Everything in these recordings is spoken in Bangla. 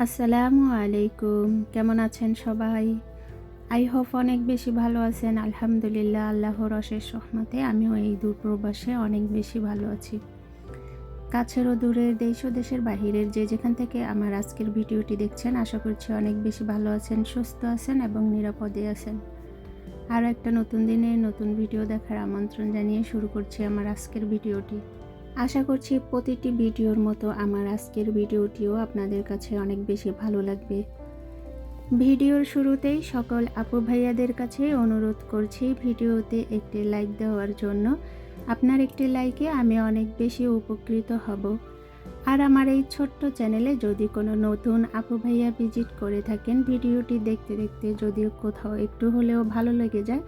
আসসালামু আলাইকুম, কেমন আছেন সবাই? আই হোপ অনেক বেশি ভালো আছেন। আলহামদুলিল্লাহ, আল্লাহর অশেষ রহমতে আমিও এই দূর প্রবাসে অনেক বেশি ভালো আছি। কাছের ও দূরের, দেশ ও দেশের বাহিরের যে যেখান থেকে আমার আজকের ভিডিওটি দেখছেন, আশা করছি অনেক বেশি ভালো আছেন, সুস্থ আছেন এবং নিরাপদে আছেন। আরও একটা নতুন দিনে নতুন ভিডিও দেখার আমন্ত্রণ জানিয়ে শুরু করছি আমার আজকের ভিডিওটি। আশা করছি প্রতিটি ভিডিওর মতো আমার আজকের ভিডিওটিও আপনাদের কাছে অনেক বেশি ভালো লাগবে। ভিডিওর শুরুতেই সকল আপু ভাইয়াদের কাছে অনুরোধ করছি ভিডিওতে একটি লাইক দেওয়ার জন্য। আপনার একটি লাইকে আমি অনেক বেশি উপকৃত হব। আর আমার এই ছোট্ট চ্যানেলে যদি কোনো নতুন আপু ভাইয়া ভিজিট করে থাকেন, ভিডিওটি দেখতে দেখতে যদি কোথাও একটু হলেও ভালো লেগে যায়,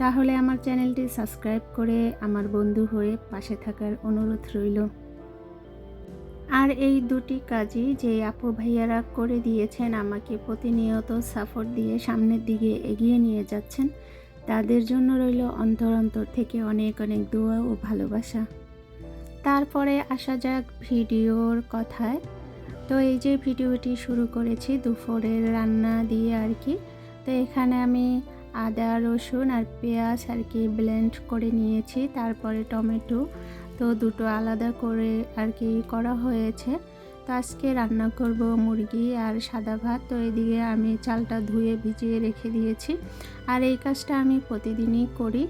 তাহলে আমার চ্যানেলটি সাবস্ক্রাইব করে আমার বন্ধু হয়ে পাশে থাকার অনুরোধ রইল। আর এই দুটি কাজই যে আপু ভাইয়ারা করে দিয়েছেন, আমাকে প্রতিনিয়ত সাপোর্ট দিয়ে সামনের দিকে এগিয়ে নিয়ে যাচ্ছেন, তাদের জন্য রইল অন্তর অন্তর থেকে অনেক অনেক দোয়া ও ভালোবাসা। তারপরে আসা যাক ভিডিওর কথায়। তো এই যে ভিডিওটি শুরু করেছি দুপুরের রান্না দিয়ে আর কি। তো এখানে আমি আদা, রসুন আর পেঁয়াজ আর কি ব্লেন্ড করে নিয়েছি, তারপরে টমেটো, তো দুটো আলাদা করে আর কি করা হয়েছে। তো আজকে রান্না করব মুরগি আর সাদা ভাত। তো এদিকে আমি চালটা ধুয়ে ভিজিয়ে রেখে দিয়েছি, আর এই কাজটা আমি প্রতিদিনই করি।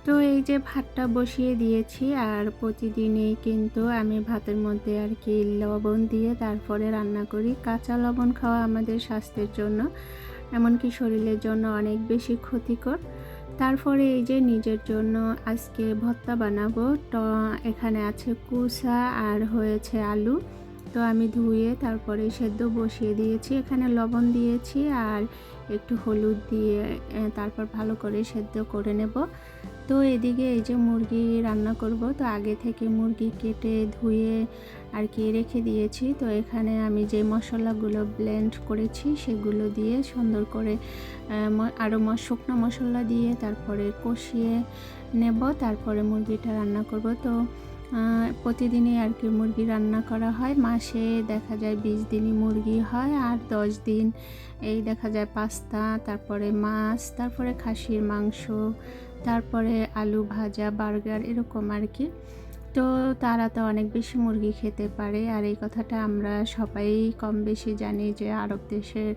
তো এই যে ভাতটা বসিয়ে দিয়েছি, আর প্রতিদিনই কিন্তু আমি ভাতের মধ্যে আর কি লবণ দিয়ে তারপরে রান্না করি। কাঁচা লবণ খাওয়া আমাদের স্বাস্থ্যের জন্য, এমনকি শরীরের জন্য অনেক বেশি ক্ষতিকর। তারপরে এই যে নিজের জন্য আজকে ভর্তা বানাবো। তো এখানে আছে কুসা আর হয়েছে আলু। তো আমি ধুয়ে তারপরে সেদ্ধ বসিয়ে দিয়েছি, এখানে লবণ দিয়েছি আর একটু হলুদ দিয়ে তারপর ভালো করে সেদ্ধ করে নেব। তো এদিকে এই যে মুরগি রান্না করব, তো আগে থেকে মুরগি কেটে ধুয়ে আর কি রেখে দিয়েছি। তো এখানে আমি যে মশলাগুলো ব্লেন্ড করেছি সেগুলো দিয়ে সুন্দর করে আরও শুকনো মশলা দিয়ে তারপরে কষিয়ে নেব, তারপরে মুরগিটা রান্না করব। তো প্রতিদিনই আর কি মুরগি রান্না করা হয়, মাসে দেখা যায় 20 দিনই মুরগি হয়, আর 10 দিন এই দেখা যায় পাস্তা, তারপরে মাছ, তারপরে খাসির মাংস, তারপরে আলু ভাজা, বার্গার, এরকম আর কি। তো তারা তো অনেক বেশি মুরগি খেতে পারে, আর এই কথাটা আমরা সবাই কম বেশি জানি যে আরব দেশের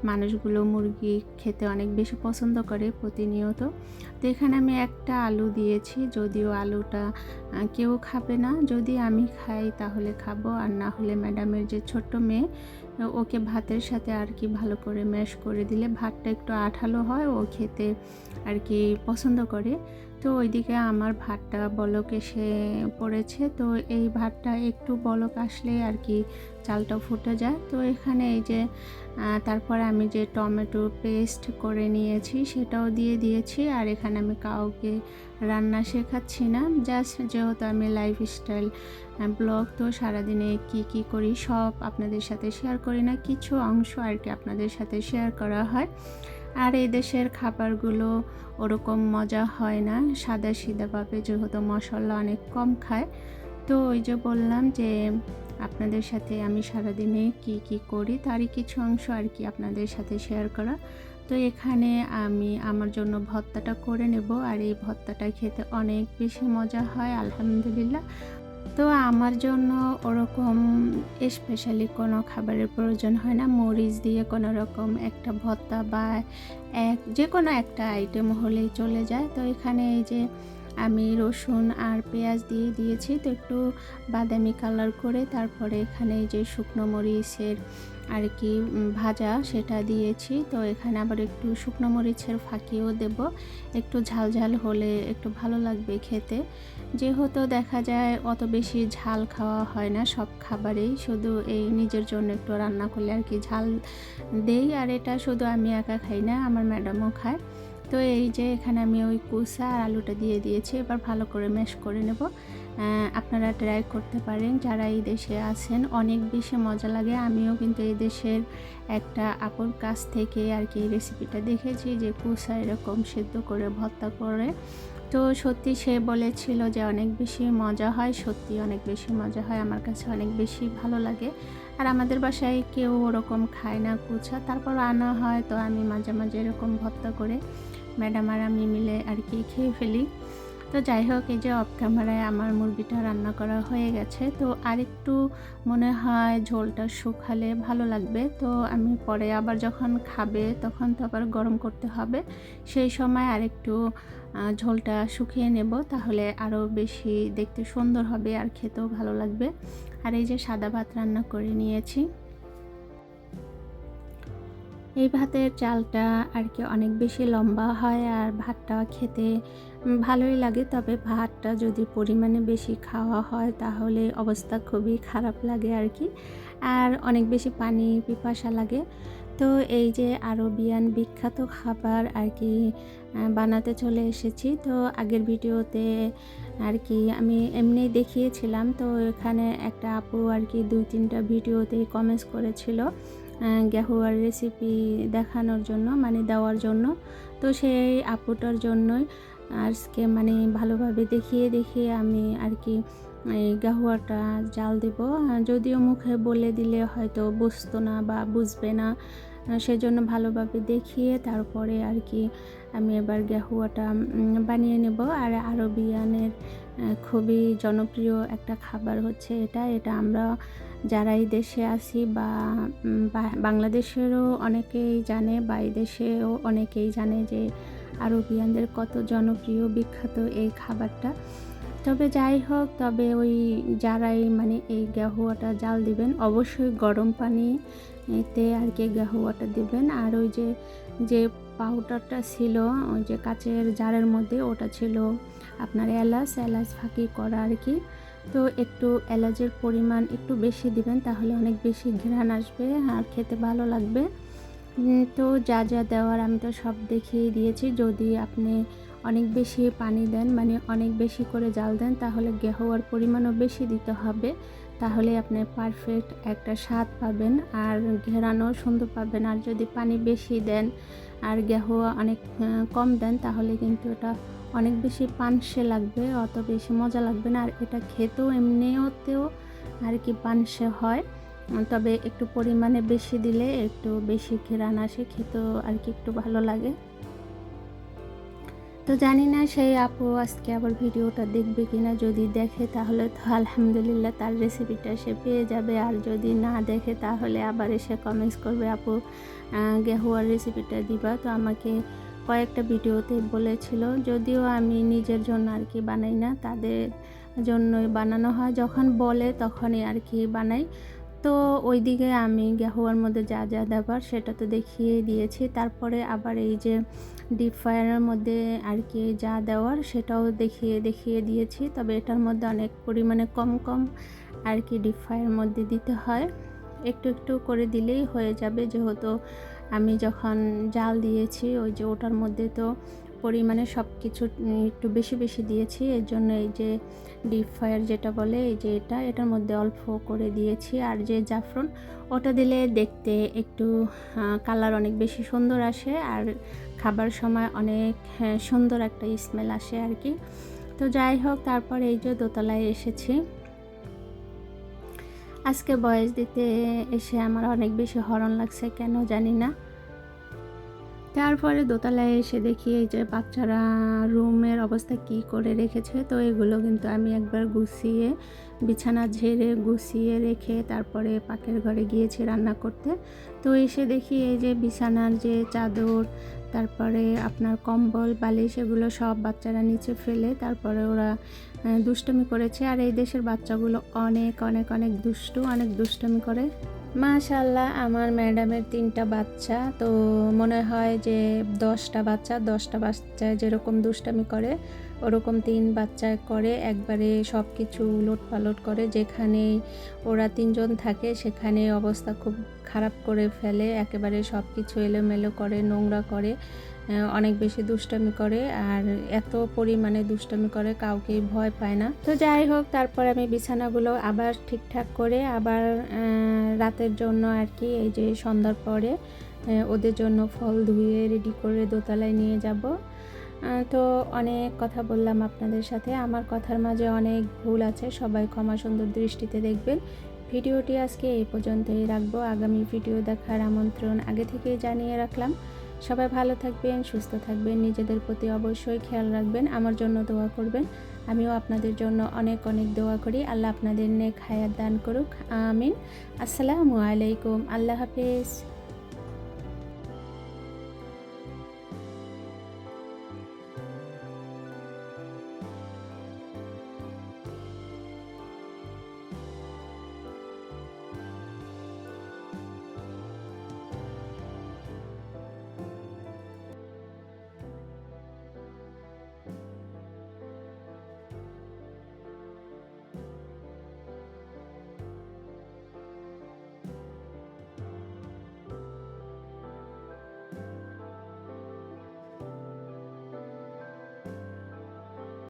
মানুষগুলো মুরগি খেতে অনেক বেশি পছন্দ করে প্রতিনিয়ত। তো এখানে আমি একটা আলু দিয়েছি, যদিও আলুটা কেউ খাবে না, যদি আমি খাই তাহলে খাবো, আর না হলে ম্যাডামের যে ছোট্ট মেয়ে, ওকে ভাতের সাথে আর কি ভালো করে ম্যাশ করে দিলে ভাতটা একটু আঠালো হয়, ও খেতে আর কি পছন্দ করে। তো ওইদিকে আমার ভাতটা বলক এসে পড়েছে। তো এই ভাতটা একটু বলক আসলে আর কি চালটা ফুটে যায়। তো এখানে এই যে তারপরে আমি যে টমেটো পেস্ট করে নিয়েছি সেটাও দিয়ে দিয়েছি। আর এখানে আমি কাউকে রান্না শেখাচ্ছি না, জাস্ট যেহেতু আমি লাইফস্টাইল ব্লগ, তো সারাদিনে কি করি সব আপনাদের সাথে শেয়ার করি না, কিছু অংশ আর কি আপনাদের সাথে শেয়ার করা হয়। আর এই দেশের খাবারগুলো ওরকম মজা হয় না সাদা সিধাভাবে, যেহেতু মশলা অনেক কম খায়। তো ওই যে বললাম যে আপনাদের সাথে আমি সারাদিনে কি করি তারই কিছু অংশ আর কি আপনাদের সাথে শেয়ার করা। তো এখানে আমি আমার জন্য ভর্তাটা করে নেব, আর এই ভর্তাটা খেতে অনেক বেশি মজা হয় আলহামদুলিল্লাহ। তো আমার জন্য ওরকম স্পেশালি কোনো খাবারের প্রয়োজন হয় না, মরিচ দিয়ে কোনো রকম একটা ভর্তা বা যে কোনো একটা আইটেম হলেই চলে যায়। তো এখানে এই যে আমি রসুন আর পেঁয়াজ দিয়ে দিয়েছি, তো একটু বাদামি কালার করে, তারপরে এখানে এই যে শুকনো মরিচের আর কি ভাজা সেটা দিয়েছি। তো এখানে আবার একটু শুকনো মরিচের ফাঁকিও দেব, একটু ঝাল ঝাল হলে একটু ভালো লাগবে খেতে। যেহেতু দেখা যায় অত বেশি ঝাল খাওয়া হয় না সব খাবারেই, শুধু এই নিজের জন্য একটু রান্না করলে আর কি ঝাল দেই, আর এটা শুধু আমি একা খাই না, আমার ম্যাডামও খায়। তো এই যে এখানে আমি ওই কুসা আর আলুটা দিয়ে দিয়েছি, এবার ভালো করে ম্যাশ করে নেব। আপনারা ট্রাই করতে পারেন যারা এই দেশে আছেন, অনেক বেশি মজা লাগে। আমিও কিন্তু এই দেশের একটা আপুর কাছ থেকে আর কি এই রেসিপিটা দেখেছি, যে কুসা এরকম সেদ্ধ করে ভর্তা করে তো সত্যি সে বলেছিল যে অনেক বেশি মজা হয়, সত্যি অনেক বেশি মজা হয়, আমার কাছে অনেক বেশি ভালো লাগে। আর আমাদের বাসায় কেউ ওরকম খায় না কুচা, তারপর আনা হয়, তো আমি মাঝে মাঝে এরকম ভর্তা করে ম্যাডাম আর আমি মিলে আর কি খেয়ে ফেলি। তো যাই হোক, এই যে অফ ক্যামেরায় আমার মুরগিটা রান্না করা হয়ে গেছে, তো আরেকটু মনে হয় ঝোলটা শুকালে ভালো লাগবে। তো আমি পরে আবার যখন খাবে তখন তো আবার গরম করতে হবে, সেই সময় আরেকটু ঝোলটা শুকিয়ে নেব, তাহলে আরও বেশি দেখতে সুন্দর হবে আর খেতেও ভালো লাগবে। আর এই যে সাদা ভাত রান্না করে নিয়েছি। এই ভাতের চালটা আর কি অনেক বেশি লম্বা হয় আর ভাতটা খেতে ভালোই লাগে, তবে ভাতটা যদি পরিমাণে বেশি খাওয়া হয় তাহলে অবস্থা খুবই খারাপ লাগে আর কি, আর অনেক বেশি পানি পিপাসা লাগে। তো এই যে আরবিয়ান বিখ্যাত খাবার আর কি বানাতে চলে এসেছি। তো আগের ভিডিওতে আর কি আমি এমনিই দেখিয়েছিলাম, তো এখানে একটা আপু আর কি 2-3টা ভিডিওতে কমেন্টস করেছিল গাহুয়ার রেসিপি দেখানোর জন্য, মানে দেওয়ার জন্য। তো সেই আপুটার জন্যই আজকে মানে ভালোভাবে দেখিয়ে আমি আর কি এই গাহুয়াটা জাল দেব। যদিও মুখে বলে দিলে হয়তো বুঝতো না বা বুঝবে না, সেজন্য ভালোভাবে দেখিয়ে তারপরে আর কি আমি এবার গাহুয়াটা বানিয়ে নেব। আর আরবিয়ানের খুবই জনপ্রিয় একটা খাবার হচ্ছে এটা আমরা যারা এই দেশে আছি বা বাংলাদেশেরও অনেকেই জানে বা এই দেশেও অনেকেই জানে যে আরবিয়ানদের কত জনপ্রিয় বিখ্যাত এই খাবারটা। তবে যাই হোক, তবে ওই যারাই মানে এই গাহুয়াটা জাল দিবেন অবশ্যই গরম পানিতে আর কি গাহুয়াটা দিবেন। আর ওই যে পাউডারটা ছিল ওই যে কাচের জারের মধ্যে, ওটা ছিল আপনার এলাচ ফাঁকি করা আর কি। তো একটু এলাচের পরিমাণ একটু বেশি দিবেন, তাহলে অনেক বেশি ঘ্রাণ আসবে আর খেতে ভালো লাগবে। তো যা দেওয়ার আমি তো সব দেখিয়ে দিয়েছি। যদি আপনি অনেক বেশি পানি দেন, মানে অনেক বেশি করে জাল দেন, তাহলে গাহুয়ার পরিমাণও বেশি দিতে হবে, তাহলে আপনি পারফেক্ট একটা স্বাদ পাবেন আর ঘেরানো সুন্দর পাবেন। আর যদি পানি বেশি দেন আর গাহুয়া অনেক কম দেন, তাহলে কিন্তু এটা অনেক বেশি পানসে লাগবে, অত বেশি মজা লাগবে না। আর এটা খেতেও এমনিতেও আর কি পানসে হয়, তবে একটু পরিমাণে বেশি দিলে একটু বেশি ঘ্রাণ আসে, খেতেও আর কি একটু ভালো লাগে। তো জানি না সেই আপু আজকে আবার ভিডিওটা দেখবে কিনা, যদি দেখে তাহলে তো আলহামদুলিল্লাহ, তার রেসিপিটা সে পেয়ে যাবে। আর যদি না দেখে তাহলে আবার এসে কমেন্টস করবে আপু গাহুয়ার রেসিপিটা দিবা। তো আমাকে কয়েকটা ভিডিওতে বলেছিল, যদিও আমি নিজের জন্য আর কি বানাই না, তাদের জন্যই বানানো হয়, যখন বলে তখনই আর কি বানাই। তো ওইদিকে আমি গাহুয়ার মধ্যে যা দেবার সেটা তো দেখিয়ে দিয়েছি, তারপরে আবার এই যে ডিপ ফ্রায়ারের মধ্যে আর কি যা দেওয়ার সেটাও দেখিয়ে দিয়েছি। তবে এটার মধ্যে অনেক পরিমাণে কম আর কি ডিপ ফ্রায়ারের মধ্যে দিতে হয়, একটু করে দিলেই হয়ে যাবে, যেহেতু আমি যখন জাল দিয়েছি ওই যে ওটার মধ্যে তো পরিমাণে সব কিছু একটু বেশি দিয়েছি, এর জন্য এই যে ডিপ ফ্রায়ার যেটা বলে এই যে এটার মধ্যে অল্প করে দিয়েছি। আর যে জাফরান ওটা দিলে দেখতে একটু কালার অনেক বেশি সুন্দর আসে আর খাবার সময় অনেক সুন্দর একটা স্মেল আসে আর কি। তো যাই হোক, তারপর এই যে দোতলায় এসেছি। আজকে ভয়েস দিতে এসে আমার অনেক বেশি হরণ লাগছে, কেন জানি না। তারপরে দোতলায় এসে দেখি এই যে বাচ্চারা রুমের অবস্থা কি করে রেখেছে। তো এগুলো কিন্তু আমি একবার গুছিয়ে বিছানা ঝেড়ে গুছিয়ে রেখে তারপরে পাকের ঘরে গিয়েছি রান্না করতে। তো এসে দেখি এই যে বিছানার যে চাদর, তারপরে আপনার কম্বল বালিশ, এগুলো সব বাচ্চারা নিচে ফেলে তারপরে ওরা দুষ্টুমি করেছে। আর এই দেশের বাচ্চাগুলো অনেক দুষ্টু, অনেক দুষ্টুমি করে। মাশাআল্লাহ, আমার ম্যাডামের 3টা বাচ্চা, তো মনে হয় যে 10টা বাচ্চা যেরকম দুষ্টামি করে ওরকম 3 বাচ্চা করে, একবারে সব কিছু উলটপালট করে। যেখানেই ওরা 3জন থাকে সেখানে অবস্থা খুব খারাপ করে ফেলে, একেবারে সব কিছু এলোমেলো করে, নোংরা করে, অনেক বেশি দুষ্টামি করে। আর এত পরিমাণে দুষ্টামি করে কাউকেই ভয় পায় না। তো যাই হোক, তারপর আমি বিছানাগুলো আবার ঠিকঠাক করে আবার রাতের জন্য আর কি এই যে সন্ধ্যার পরে ওদের জন্য ফল ধুয়ে রেডি করে দোতলায় নিয়ে যাব। তো অনেক কথা বললাম আপনাদের সাথে। আমার কথার মাঝে অনেক ভুল আছে, সবাই ক্ষমা সুন্দর দৃষ্টিতে দেখবেন। ভিডিওটি আজকে এই পর্যন্তই রাখবো। আগামী ভিডিও দেখার আমন্ত্রণ আগে থেকেই জানিয়ে রাখলাম। সবাই ভালো থাকবেন, সুস্থ থাকবেন, নিজেদের প্রতি অবশ্যই খেয়াল রাখবেন, আমার জন্য দোয়া করবেন। আমিও আপনাদের জন্য অনেক অনেক দোয়া করি। আল্লাহ আপনাদের নেক হায়াত দান করুক, আমিন। আসসালামু আলাইকুম, আল্লাহ হাফেজ।